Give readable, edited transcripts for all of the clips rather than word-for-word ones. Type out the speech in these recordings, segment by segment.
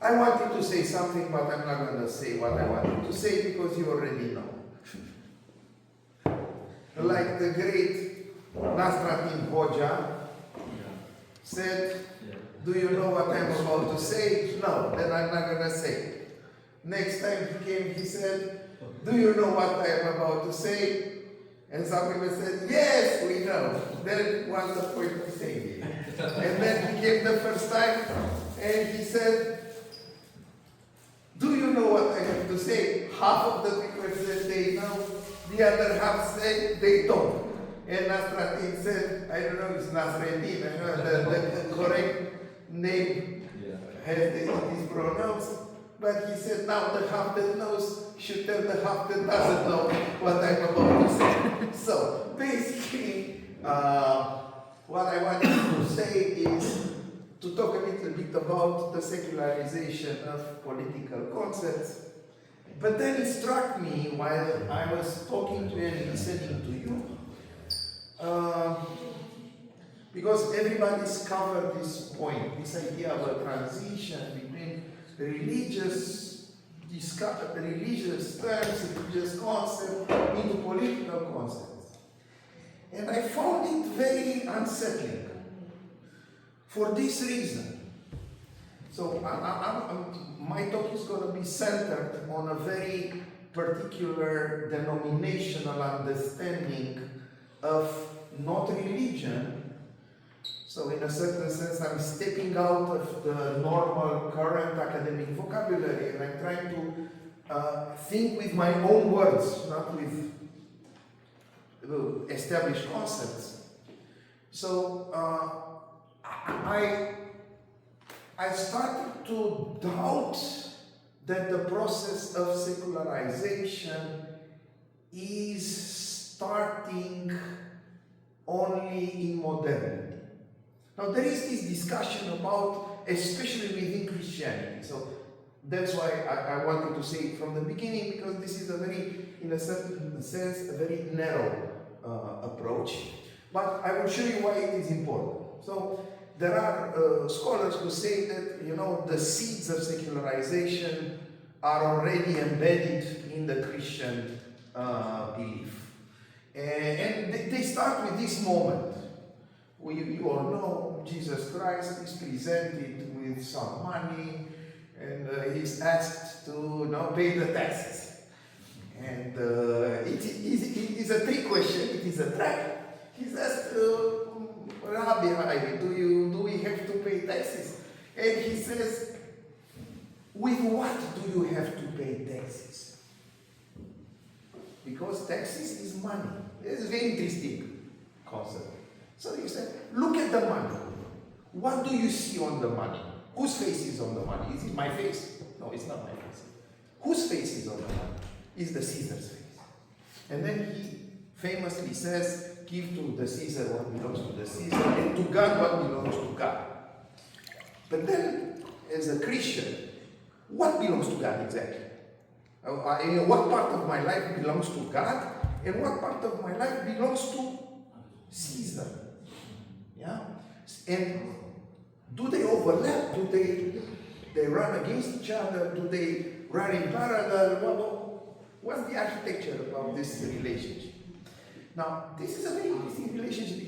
I wanted to say something, but I'm not going to say what I wanted to say because you already know. Like the great Nastratin Hoja said, do you know what I'm about to say? No, then I'm not going to say it. Next time he came, he said, do you know what I am about to say? And some people said, yes, we know. Then what's the point of saying it? And then he came the first time, and he said, do you know what I have to say? Half of the people said they know, the other half said they don't. And Nasratin said, I don't know, it's Nasreddin, I know the correct name has these pronounced. But he said, now the half that knows should tell the half that doesn't know what I'm about to say. So, basically, what I wanted to say is to talk a little bit about the secularization of political concepts. But then it struck me while I was talking to you and listening to you, because everybody's covered this point, this idea of a transition between religious terms, religious concepts into political concepts. And I found it very unsettling for this reason. So my talk is going to be centered on a very particular denominational understanding of not religion. So in a certain sense, I'm stepping out of the normal current academic vocabulary and I'm trying to think with my own words, not with established concepts. So I started to doubt that the process of secularization is starting only in modernity. Now there is this discussion about, especially within Christianity, so that's why I wanted to say it from the beginning, because this is a very, in a certain sense, a very narrow approach. But I will show you why it is important. So there are scholars who say that, you know, the seeds of secularization are already embedded in the Christian belief. And they start with this moment. You all know Jesus Christ is presented with some money and he's asked to pay the taxes. And it is a trick question, it is a trap. He's asked, Rabbi, do we have to pay taxes? And he says, with what do you have to pay taxes? Because taxes is money. It's a very interesting concept. So you said, look at the money. What do you see on the money? Whose face is on the money? Is it my face? No, it's not my face. Whose face is on the money? It's the Caesar's face. And then he famously says, give to the Caesar what belongs to the Caesar, and to God what belongs to God. But then, as a Christian, what belongs to God exactly? What part of my life belongs to God, and what part of my life belongs to Caesar? Yeah? And do they overlap? Do they run against each other? Do they run in parallel? What's the architecture about this relationship? Now, this is a very interesting relationship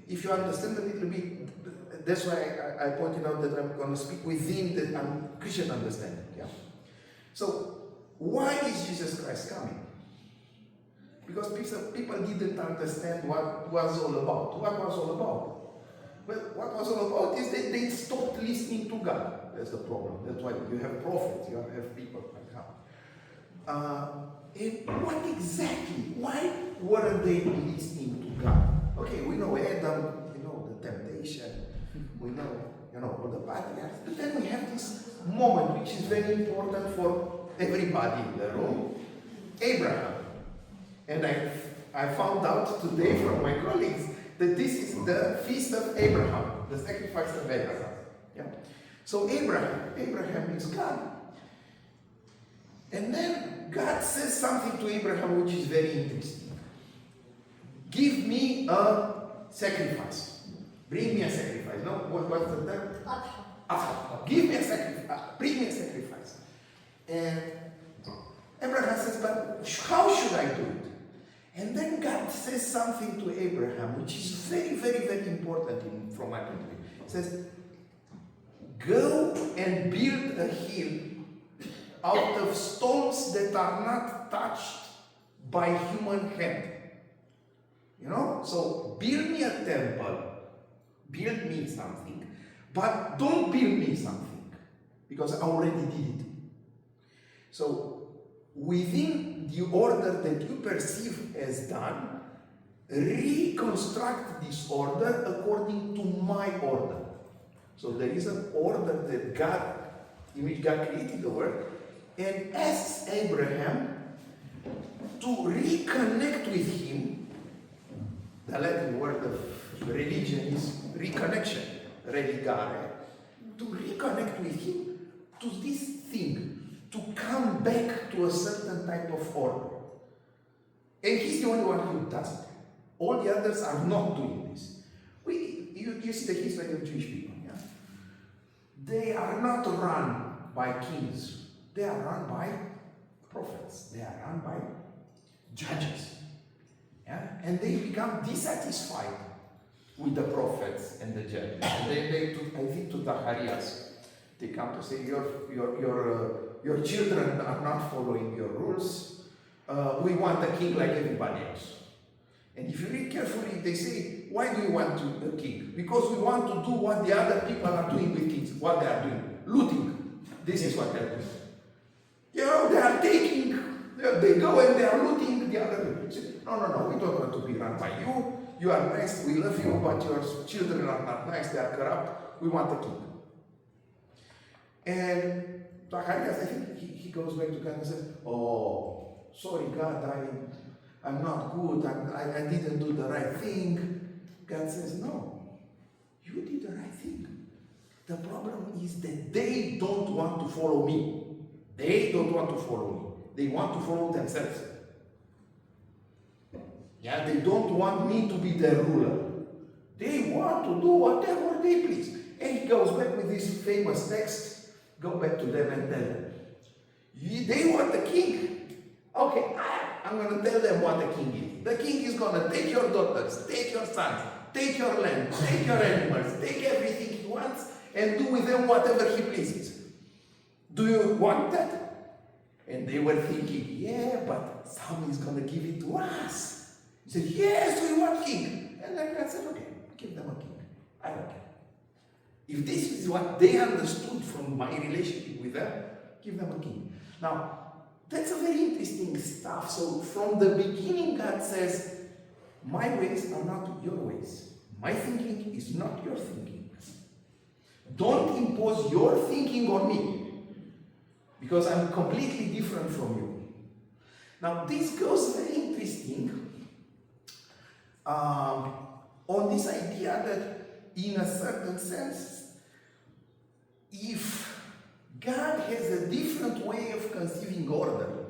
if you understand a little bit. That's why I pointed out that I'm going to speak within the Christian understanding. Yeah? So, why is Jesus Christ coming? Because people didn't understand what was all about. What was all about? But what was all about is that they stopped listening to God. That's the problem. That's why you have prophets, you have people like that. And what exactly? Why weren't they listening to God? Okay, we know Adam, the temptation, we know, all the patriarchs. But then we have this moment which is very important for everybody in the room, Abraham. And I found out today from my colleagues that this is the feast of Abraham, the sacrifice of Abraham. Yeah? So Abraham is God. And then God says something to Abraham which is very interesting. Give me a sacrifice. Bring me a sacrifice. No? What's the term? Give me a sacrifice. Bring me a sacrifice. And Abraham says, but how should I do it? And then God says something to Abraham, which is very, very, very important from my point of view. He says, go and build a hill out of stones that are not touched by human hand. You know? So build me a temple, build me something, but don't build me something, because I already did it. So within the order that you perceive as done, reconstruct this order according to my order. So there is an order that God, in which God created the world, and asks Abraham to reconnect with him. The Latin word of religion is reconnection, religare. To reconnect with him to this thing, to come back to a certain type of order. And he's the only one who does it. All the others are not doing this. You see the history of Jewish people. Yeah? They are not run by kings. They are run by prophets. They are run by judges. Yeah? And they become dissatisfied with the prophets and the judges. And I think to Zacharias, they come to say, your children are not following your rules. We want a king like everybody else. And if you read carefully, they say, why do you want a king? Because we want to do what the other people are doing with kings. What they are doing? Looting. This is what they are doing. You know, they are taking, they go and they are looting the other people. Say, no, we don't want to be run by you. You are nice, we love you, but your children are not nice, they are corrupt. We want a king. And Zacharias, I think he goes back to God and says, oh, sorry God, I'm not good, I didn't do the right thing. God says, no, you did the right thing. The problem is that they don't want to follow me. They don't want to follow me. They want to follow themselves. Yeah, they don't want me to be their ruler. They want to do whatever they please. And he goes back with this famous text, go back to them and tell them. They want a king. Okay, I'm going to tell them what the king is. The king is going to take your daughters, take your sons, take your land, take your animals, take everything he wants, and do with them whatever he pleases. Do you want that? And they were thinking, yeah, but someone is going to give it to us. He said, yes, we want king. And then God said, okay, give them a king. I don't care. If this is what they understood from my relationship with them, give them a king. Now, that's a very interesting stuff. So from the beginning, God says, my ways are not your ways. My thinking is not your thinking. Don't impose your thinking on me, because I'm completely different from you. Now, this goes very interesting on this idea that, in a certain sense, if God has a different way of conceiving order,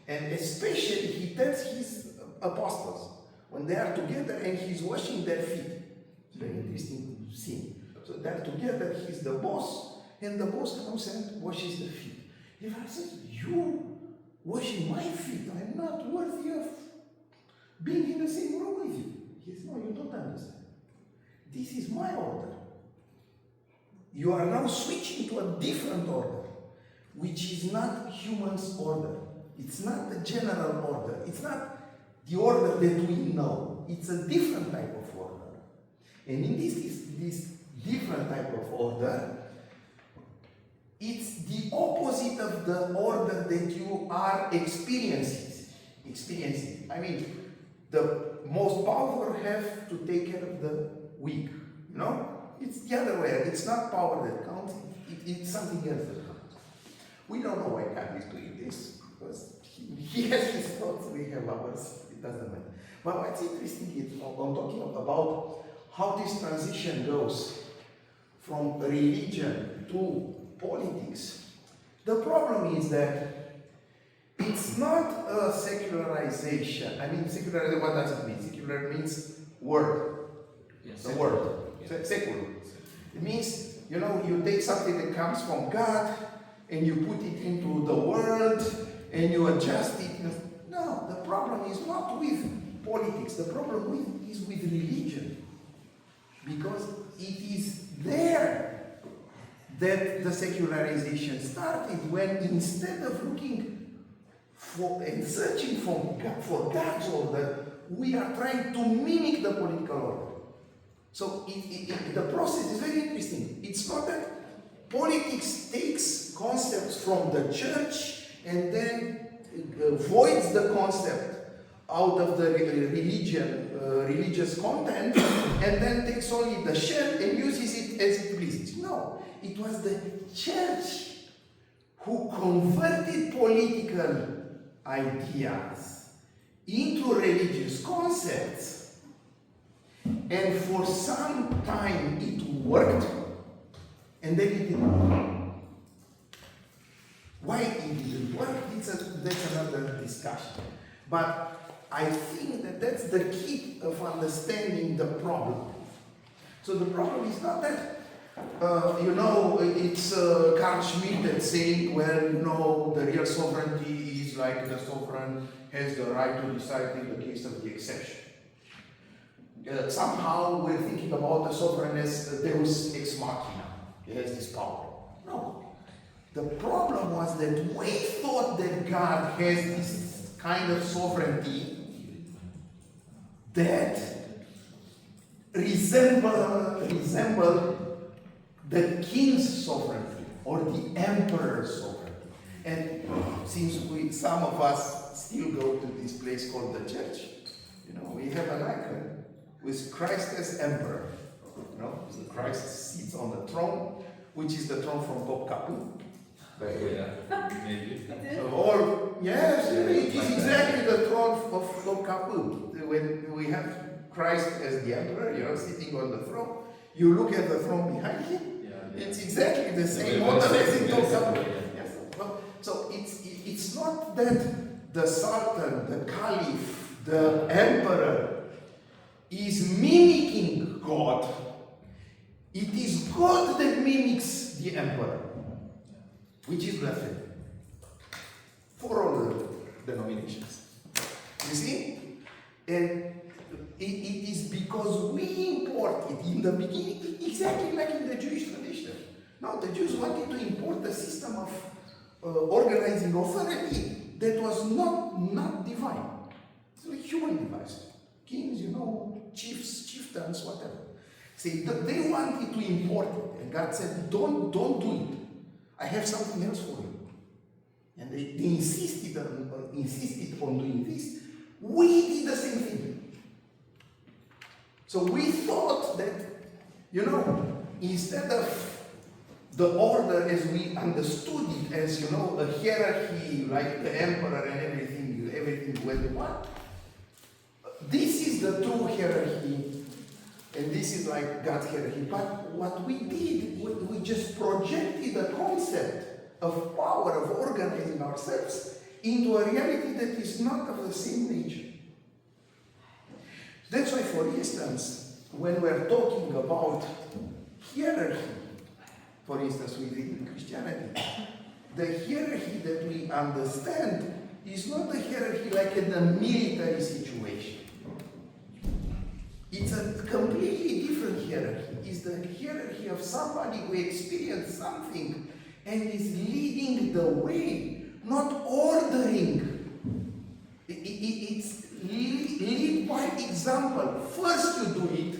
and especially he tells his apostles when they are together and he's washing their feet. It's very interesting to see. So they're together, he's the boss, and the boss comes and washes the feet. If I said, you washing my feet, I'm not worthy of being in the same room with you. He says, no, you don't understand. This is my order. You are now switching to a different order, which is not human's order. It's not the general order. It's not the order that we know. It's a different type of order. And in this different type of order, it's the opposite of the order that you are experiencing. I mean, the most powerful have to take care of the weak. You know? It's the other way. It's not power that counts. It's something else that counts. We don't know why God is doing this, because he has his thoughts, we have ours. It doesn't matter. But what's interesting is, I'm talking about how this transition goes from religion to politics. The problem is that it's not a secularization. I mean, secular, what does it mean? Secular means word. Yes. The word. Yes. Secular. It means you know, you take something that comes from God and you put it into the world and you adjust it. No, the problem is not with politics. The problem is with religion. Because it is there that the secularization started, when instead of looking for and searching for God's order, we are trying to mimic the political order. So the process is very interesting. It's not that politics takes concepts from the church and then voids the concept out of the religious content and then takes only the shell and uses it as it pleases. No, it was the church who converted political ideas into religious concepts. And for some time it worked, and then it didn't work. Why it didn't work, that's another discussion. But I think that that's the key of understanding the problem. So the problem is not that, it's Carl Schmitt that's saying, well, the real sovereignty is like the sovereign has the right to decide in the case of the exception. Somehow we're thinking about the sovereign as Deus ex machina. He has this power. No. The problem was that we thought that God has this kind of sovereignty that resemble the king's sovereignty or the emperor's sovereignty. And since some of us still go to this place called the church, we have an icon with Christ as emperor. So Christ sits on the throne, which is the throne from Pope Caput. Maybe. So it is exactly the throne of Pope Caput. When we have Christ as the emperor, sitting on the throne, you look at the throne behind him. It's exactly the same model as in Pope Caput. So it's not that the Sultan, the Caliph, the emperor is mimicking God. It is God that mimics the emperor, which is blasphemy for all the denominations. You see? And it is because we import it in the beginning, exactly like in the Jewish tradition. Now, the Jews wanted to import a system of organizing authority that was not divine. It's a human device. Kings, chiefs, chieftains, whatever. See, they wanted to import it, and God said, don't do it. I have something else for you. And they insisted on doing this. We did the same thing. So we thought that, instead of the order as we understood it, as a hierarchy like the emperor and everything went one. This is the true hierarchy, and this is like God's hierarchy. But what we did, we just projected the concept of power, of organizing ourselves, into a reality that is not of the same nature. That's why, for instance, when we're talking about hierarchy, for instance, within Christianity, the hierarchy that we understand is not a hierarchy like in a military situation. It's a completely different hierarchy. It's the hierarchy of somebody who experienced something and is leading the way, not ordering. It's lead by example. First you do it,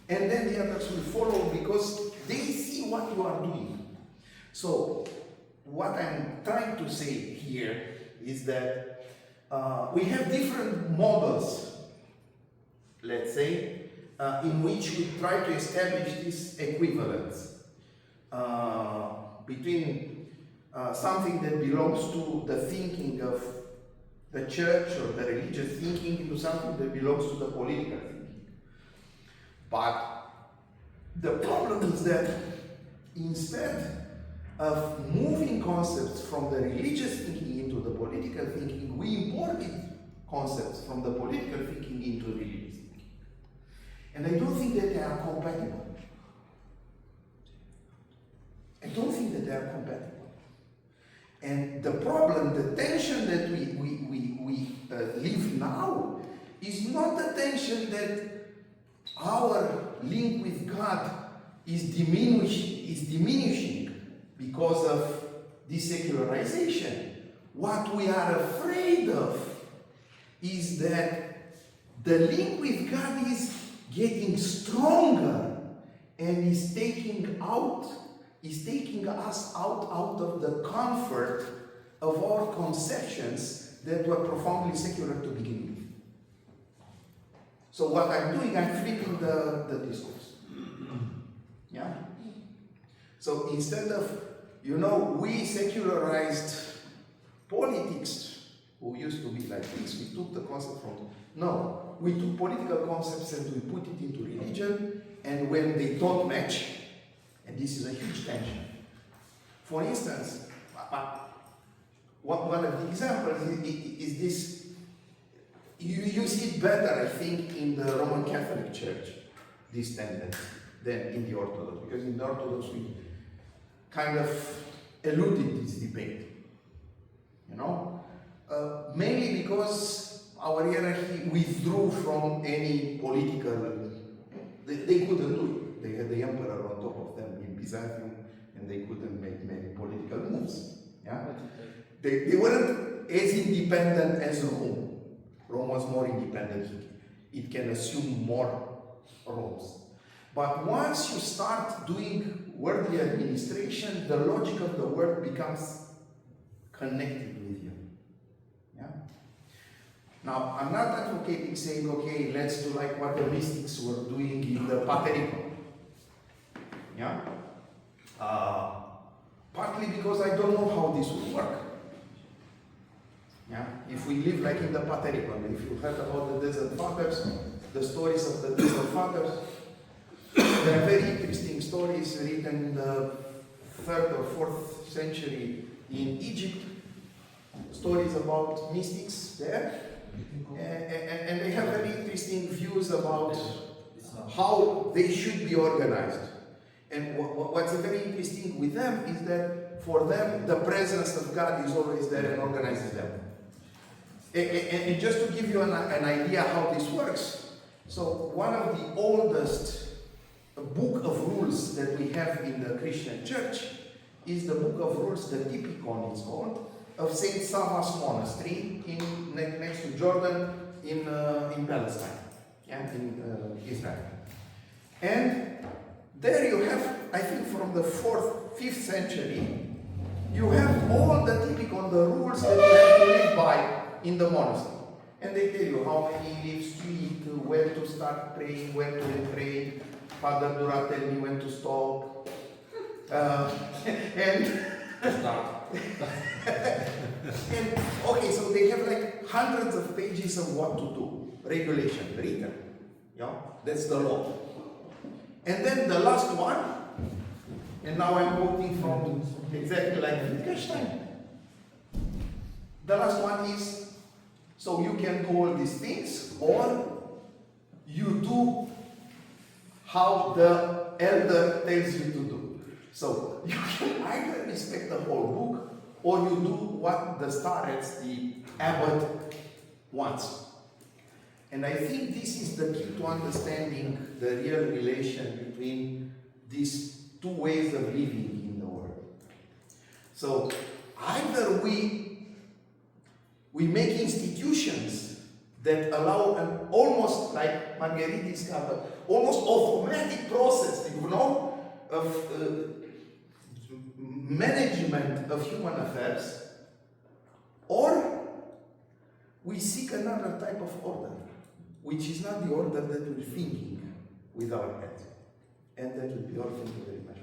and then the others will follow because they see what you are doing. So, what I'm trying to say here is that we have different models, let's say, in which we try to establish this equivalence between something that belongs to the thinking of the church or the religious thinking to something that belongs to the political thinking. But the problem is that instead of moving concepts from the religious thinking into the political thinking, we imported concepts from the political thinking into religious thinking. And I don't think that they are compatible. they are compatible. And the problem, the tension that we live now is not the tension that our link with God is diminishing because of this secularization. What we are afraid of is that the link with God is getting stronger and is taking us out of the comfort of our conceptions that were profoundly secular to begin with. So what I'm doing, I'm flipping the discourse. Yeah? So instead of, we secularized politics, who used to be like this, we took the concept from, no, we took political concepts and we put it into religion, and when they don't match, and this is a huge tension. For instance, one of the examples is this. You see it better, I think, in the Roman Catholic Church, this tendency, than in the Orthodox. Because in the Orthodox, we kind of eluded this debate. Mainly because our hierarchy withdrew from any political. They couldn't do it. They had the emperor on top of them in Byzantium, and they couldn't make many political moves. Yeah? They weren't as independent as Rome. Rome was more independent. It can assume more roles. But once you start doing worldly administration, the logic of the world becomes connected with you. Yeah? Now, I'm not advocating saying, okay, let's do like what the mystics were doing in the Paterico. Yeah? Partly because I don't know how this would work. Yeah? If we live like in the Paterico, if you heard about the Desert Fathers, the stories of the Desert Fathers, there are very interesting stories written in the 3rd or 4th century in Egypt, stories about mystics there, and they have very interesting views about how they should be organized. And what's very interesting with them is that for them, the presence of God is always there and organizes them. And just to give you an idea how this works, so one of the oldest book of rules that we have in the Christian church is the book of rules, the Typicon it's called, of Saint Sava's monastery next to Jordan in Palestine, in Israel. And there you have, I think from the 4th, 5th century, you have all the Typicon, the rules that you have to live by in the monastery. And they tell you how many leaves to eat, when to start praying, when to pray. Father Dura tell me when to stop. And okay, so they have like hundreds of pages of what to do. Regulation, written. Yeah? That's the law. And then the last one, and now I'm quoting from exactly like Wittgenstein. The last one is, so you can do all these things, or you do how the elder tells you to do. So you can either respect the whole book, or you do what the starets, the abbot, wants. And I think this is the key to understanding the real relation between these two ways of living in the world. So either we make institutions that allow an almost, like Marguerite discovered, almost automatic process, of management of human affairs, or we seek another type of order, which is not the order that we're thinking with our head. And that would be all. Thank you very much.